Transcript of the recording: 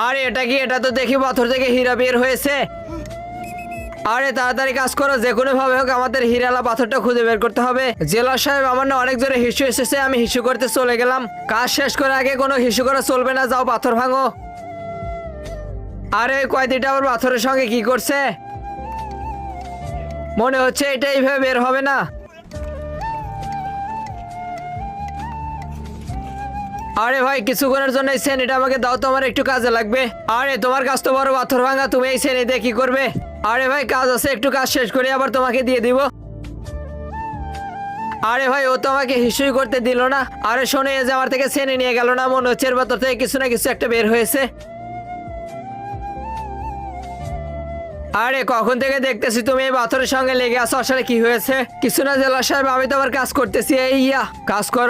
আরে এটা কি? এটা তো দেখি পাথর থেকে হীরা বের হয়েছে। আরে তাড়াতাড়ি কাজ করো, যে কোনো ভাবে হোক আমাদের হীরালা পাথরটা খুঁজে বের করতে হবে। জেলা সাহেব, আমার না অনেক জোরে হিসু এসেছে, আমি হিসু করতে চলে গেলাম। কাজ শেষ করে আগে কোনো হিসু করা চলবে না, যাও পাথর ভাঙো। আরে ওই কয়েদিটা আবার পাথরের সঙ্গে কি করছে? মনে হচ্ছে এটা এইভাবে বের হবে না। আরে ভাই, কিছুক্ষণের জন্য এই শ্রেণীটা আমাকে দাও তো, আমার একটু কাজে লাগবে। আরে তোমার কাজ তো বড় পাথর ভাঙা, তুমি এই শ্রেণী দিয়ে কি করবে? আরে ভাই কাজ আছে, একটু কাজ শেষ করে আবার তোমাকে দিয়ে দিব। আরে ভাই, ও তো আমাকে হিসুই করতে দিল না। আরে শোনো, এই যে আমার থেকে শ্রেণী নিয়ে গেল না, মনে হচ্ছে এর ভেতর থেকে কিছু না কিছু একটা বের হয়েছে। আরে কখন থেকে দেখতেছি তুমি এই পাথরের সঙ্গে লেগে আছো, আসলে কি হয়েছে? কিছু না জেলা সাহেব, আমি তো আবার কাজ করতেছি। এই কাজ কর।